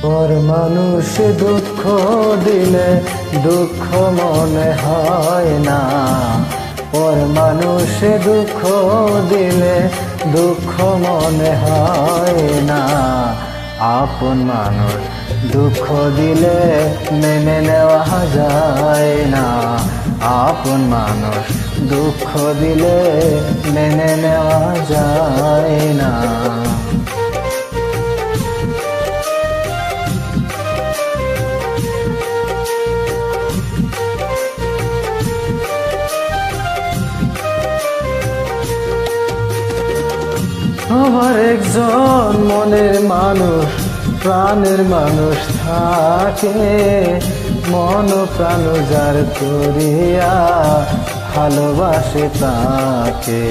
পর মানুষ দুঃখ দিলে দুঃখ মনে হয় না, পর মানুষ দুঃখ দিলে দুঃখ মনে হয় না। আপন মানুষ দুঃখ দিলে মেনে নেওয়া যায় না, আপন মানুষ দুঃখ দিলে মেনে নেওয়া যায় না। আমার একজন মনের মানুষ, প্রাণের মানুষ থাকে, মন প্রাণ যার করিয়া ভালোবাসে তাকে।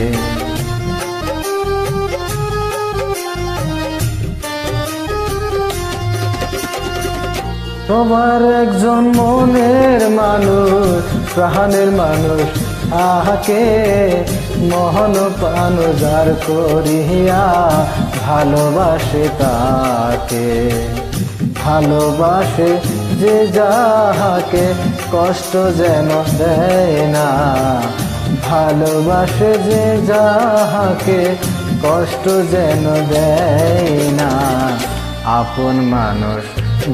তোমার একজন মনের মানুষ, প্রাণের মানুষ থাকে, মহন প্রাণ যার করিয়া ভালোবাসে তাকে। ভালোবাসে যে যাহাকে কষ্ট যেন দেয় না, ভালোবাসে যে যাহাকে কষ্ট যেন দেয় না। আপন মানুষ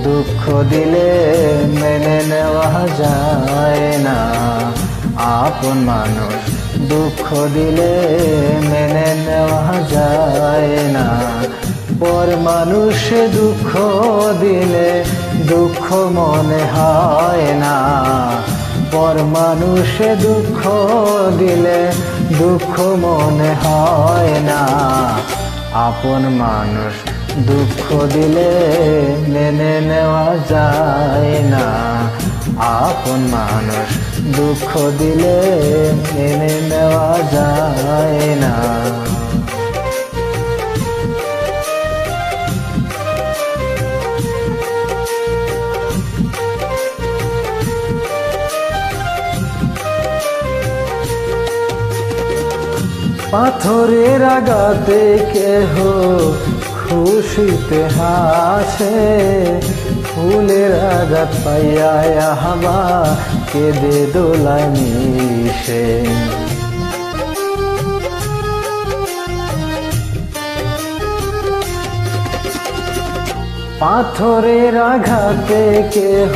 দুঃখ দিলে মেনে নেওয়া যায় না, আপন মানুষ দুঃখ দিলে মেনে নেওয়া যায় না। পর মানুষ দুঃখ দিলে দুঃখ মনে হয় না, পর মানুষ দুঃখ দিলে দুঃখ মনে হয় না। আপন মানুষ দুঃখ দিলে মেনে নেওয়া যায় না, আপন মানুষ দুঃখ দিলে মেনে নেওয়া যায় না। পাথরের আঘাতে কেহ খুশিতে হাসে, ফুলের আঘাত পাইয়া হাওয়া কেঁদে দোলায় মিশে। পাথরের আঘাতে কেহ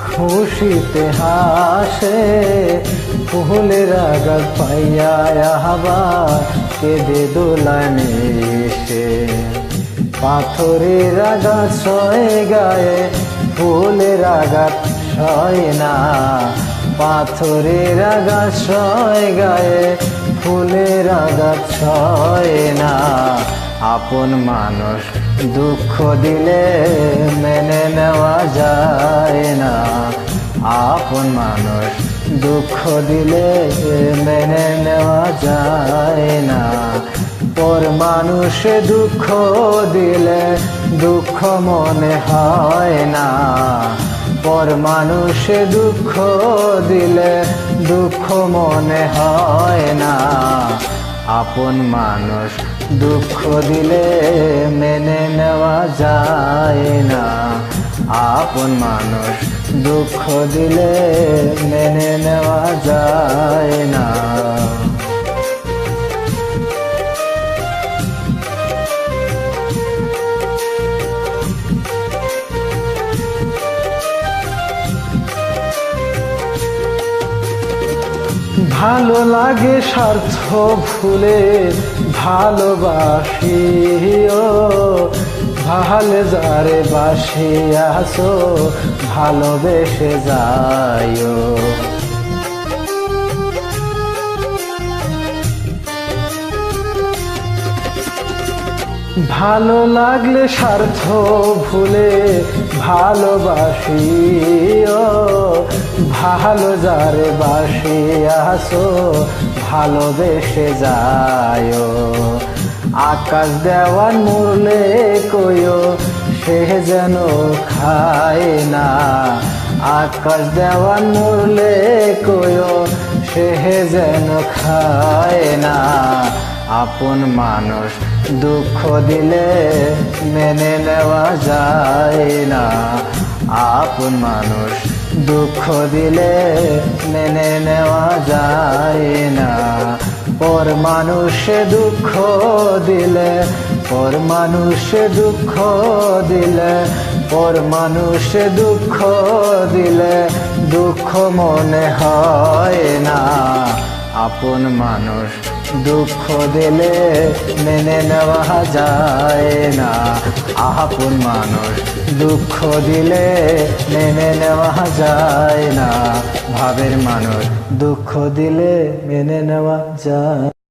খুশিতে হাসে, ফুলের আঘাত পাইয়া হাওয়া কেঁদে দোলায় মিশে। পাথরের আঘাত সয় গায়ে, ফুলের আঘাত সয় না, পাথরের আঘাত সয় গায়ে, ফুলের আঘাত সয় না। আপন মানুষ দুঃখ দিলে মেনে নেওয়া যায় না, আপন মানুষ দুঃখ দিলে মেনে নেওয়া যায় না। পর মানুষ দুঃখ দিলে দুঃখ মনে হয় না, পর মানুষ দুঃখ দিলে দুঃখ মনে হয় না। আপন মানুষ দুঃখ দিলে মেনে নেওয়া যায় না, আপন মানুষ দুঃখ দিলে মেনে নেওয়া যায় না। ভালো লাগে স্বার্থ ভুলে ভালোবাসিও, ভালো যারে বাসিয়াছো ভালোবেসে যাইও। ভালো লাগলে স্বার্থ ভুলে ভালোবাসিও, ভালো যারে বাসিয়াছো ভালোবেসে যাইও। আকাশ দেওয়ান মরলে কইও সে যেন খায় না, আকাশ দেওয়ান মরলে কইও সে যেন খায় না। আপন মানুষ দুঃখ দিলে মেনে নেওয়া যায় না। আপন মানুষ দুঃখ দিলে মেনে নেওয়া যায় না। পর মানুষে দুঃখ দিলে, পর মানুষে দুঃখ দিলে, পর মানুষে দুঃখ দিলে দুঃখ মনে হয় না। আপন মানুষ দুঃখ দিলে মেনে নেওয়া যায় না। আপন মানুষ দুঃখ দিলে মেনে নেওয়া যায় না। ভাবের মানুষ দুঃখ দিলে মেনে নেওয়া যায়।